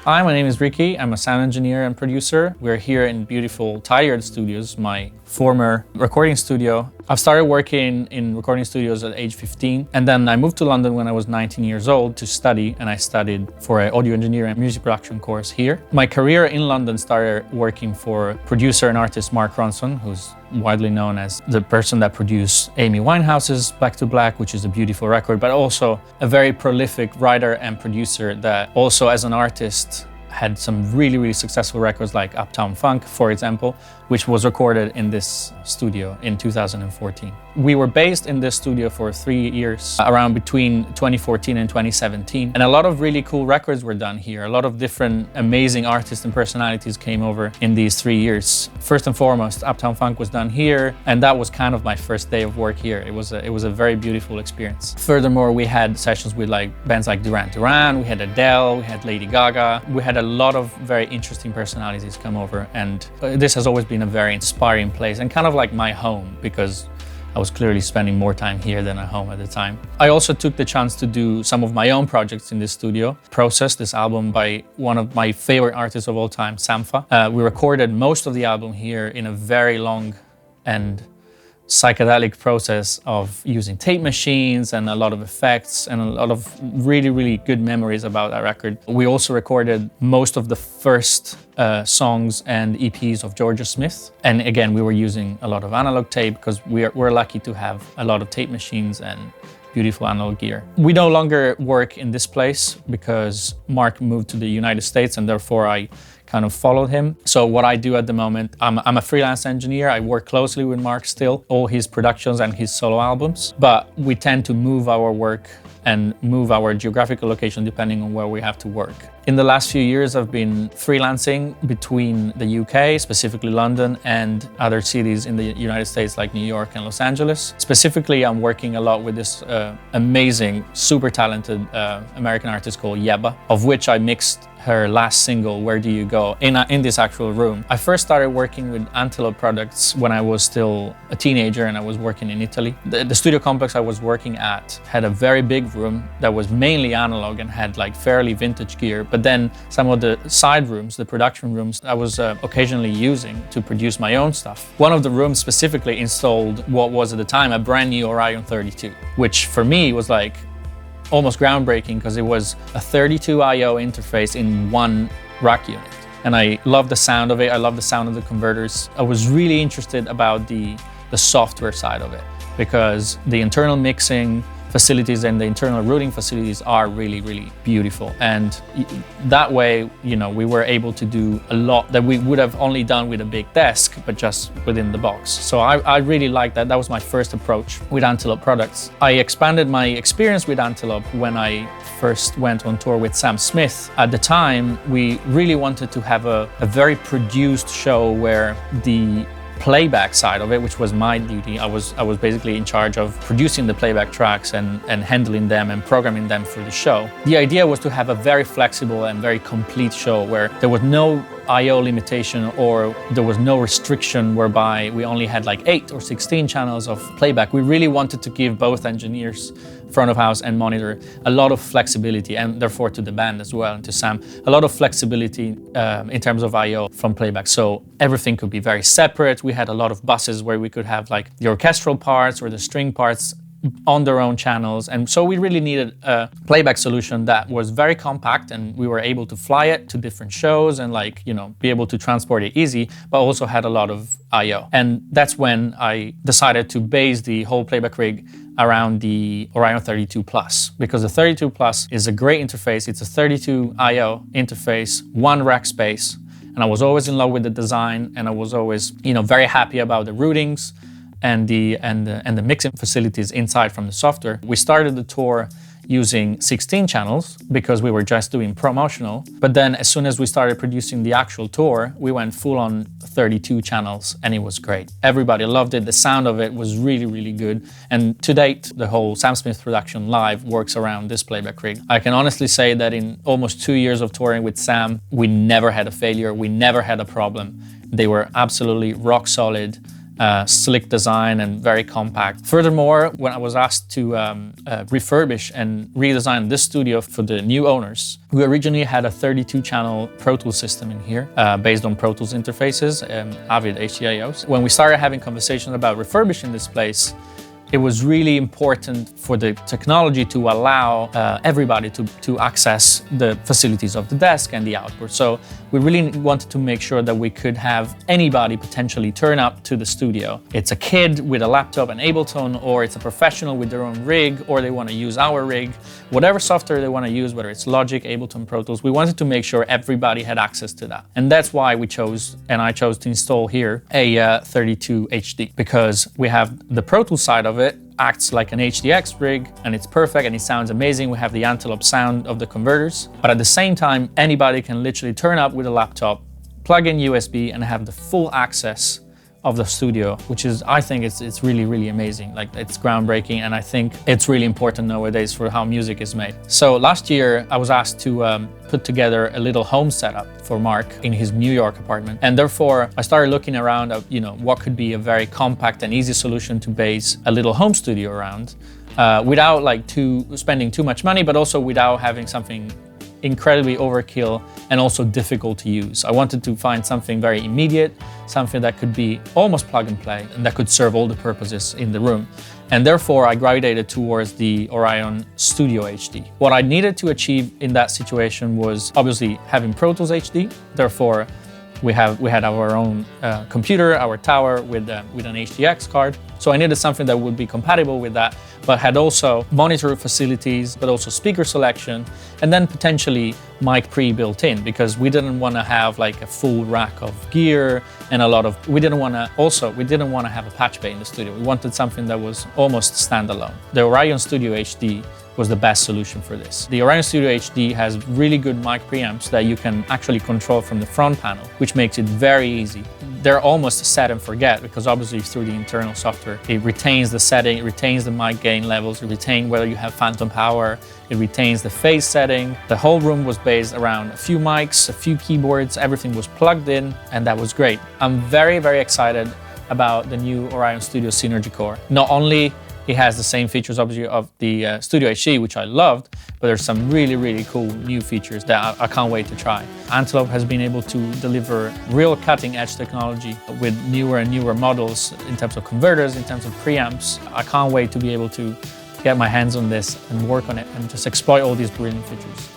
Hi, my name is Ricky. I'm a sound engineer and producer. We're here in beautiful Tired Studios, my former recording studio. I've started working in recording studios at age 15, and then I moved to London when I was 19 years old to study, and I studied for an audio engineering and music production course here. My career in London started working for producer and artist Mark Ronson, who's widely known as the person that produced Amy Winehouse's Back to Black, which is a beautiful record, but also a very prolific writer and producer that also as an artist had some really successful records like Uptown Funk, for example, which was recorded in this studio in 2014. We were based in this studio for 3 years, around between 2014 and 2017. And a lot of really cool records were done here. A lot of different amazing artists and personalities came over in these 3 years. First and foremost, Uptown Funk was done here, and that was kind of my first day of work here. It was a very beautiful experience. Furthermore, we had sessions with bands like Duran Duran, we had Adele, we had Lady Gaga. We had a lot of very interesting personalities come over, and this has always been a very inspiring place and kind of like my home, because I was clearly spending more time here than at home at the time. I also took the chance to do some of my own projects in this studio. Process, this album by one of my favorite artists of all time, Sampha. We recorded most of the album here in a very long and psychedelic process of using tape machines and a lot of effects and a lot of really good memories about that record. We also recorded most of the first songs and EPs of Georgia Smith. And again, we were using a lot of analog tape because we're lucky to have a lot of tape machines and beautiful analog gear. We no longer work in this place because Mark moved to the United States, and therefore I kind of followed him. So what I do at the moment, I'm a freelance engineer. I work closely with Mark still, all his productions and his solo albums, but we tend to move our work and move our geographical location depending on where we have to work. In the last few years, I've been freelancing between the UK, specifically London, and other cities in the United States like New York and Los Angeles. Specifically, I'm working a lot with this amazing, super talented American artist called Yebba, of which I mixed her last single, Where Do You Go, in this actual room. I first started working with Antelope products when I was still a teenager and I was working in Italy. The studio complex I was working at had a very big room that was mainly analog and had like fairly vintage gear, but then some of the side rooms, the production rooms, I was occasionally using to produce my own stuff. One of the rooms specifically installed what was at the time a brand new Orion 32, which for me was like almost groundbreaking because it was a 32 I/O interface in one rack unit. And I love the sound of it. I love the sound of the converters. I was really interested about the software side of it because the internal mixing facilities and the internal routing facilities are really beautiful. And that way, you know, we were able to do a lot that we would have only done with a big desk, but just within the box. So I really liked that. That was my first approach with Antelope products. I expanded my experience with Antelope when I first went on tour with Sam Smith. At the time, we really wanted to have a very produced show where the playback side of it, which was my duty. I was basically in charge of producing the playback tracks and handling them and programming them for the show. The idea was to have a very flexible and very complete show where there was no I/O limitation or there was no restriction whereby we only had like 8 or 16 channels of playback. We really wanted to give both engineers, front of house and monitor, a lot of flexibility, and therefore to the band as well and to Sam, a lot of flexibility in terms of I/O from playback. So everything could be very separate. We had a lot of buses where we could have like the orchestral parts or the string parts on their own channels. And so we really needed a playback solution that was very compact, and we were able to fly it to different shows and like, you know, be able to transport it easy, but also had a lot of I/O. And that's when I decided to base the whole playback rig around the Orion 32 Plus, because the 32 Plus is a great interface. It's a 32 I/O interface, one rack space. And I was always in love with the design, and I was always, you know, very happy about the routings and the mixing facilities inside from the software. We started the tour using 16 channels because we were just doing promotional. But then as soon as we started producing the actual tour, we went full on 32 channels, and it was great. Everybody loved it. The sound of it was really good. And to date, the whole Sam Smith production live works around this playback rig. I can honestly say that in almost 2 years of touring with Sam, we never had a failure. We never had a problem. They were absolutely rock solid. slick design and very compact. Furthermore, when I was asked to refurbish and redesign this studio for the new owners, we originally had a 32-channel Pro Tools system in here, based on Pro Tools interfaces and Avid HDIOs. When we started having conversations about refurbishing this place, it was really important for the technology to allow everybody to access the facilities of the desk and the output. So we really wanted to make sure that we could have anybody potentially turn up to the studio. It's a kid with a laptop and Ableton, or it's a professional with their own rig, or they want to use our rig. Whatever software they want to use, whether it's Logic, Ableton, Pro Tools, we wanted to make sure everybody had access to that. And that's why we chose, and I chose to install here, a 32 HD, because we have the Pro Tools side of it, acts like an HDX rig, and it's perfect and it sounds amazing. We have the Antelope sound of the converters, but at the same time, anybody can literally turn up with a laptop, plug in USB, and have the full access of the studio, which is, I think it's really, really amazing. Like, it's groundbreaking, and I think it's really important nowadays for how music is made. So last year, I was asked to put together a little home setup for Mark in his New York apartment. And therefore, I started looking around at, what could be a very compact and easy solution to base a little home studio around, without spending too much money, but also without having something incredibly overkill and also difficult to use. I wanted to find something very immediate, something that could be almost plug and play and that could serve all the purposes in the room. And therefore, I gravitated towards the Orion Studio HD. What I needed to achieve in that situation was obviously having Pro Tools HD. Therefore, we had our own computer, our tower with an HDX card. So I needed something that would be compatible with that, but had also monitor facilities, but also speaker selection, and then potentially mic pre built in, because we didn't want to have like a full rack of gear and we didn't want to have a patch bay in the studio. We wanted something that was almost standalone. The Orion Studio HD was the best solution for this. The Orion Studio HD has really good mic preamps that you can actually control from the front panel, which makes it very easy. They're almost set and forget, because obviously through the internal software, it retains the setting, it retains the mic gain levels, it retains whether you have phantom power, it retains the phase setting. The whole room was based around a few mics, a few keyboards, everything was plugged in, and that was great. I'm very, very excited about the new Orion Studio Synergy Core. Not only it has the same features obviously of the Studio HD, which I loved, but there's some really, really cool new features that I can't wait to try. Antelope has been able to deliver real cutting-edge technology with newer and newer models in terms of converters, in terms of preamps. I can't wait to be able to get my hands on this and work on it and just exploit all these brilliant features.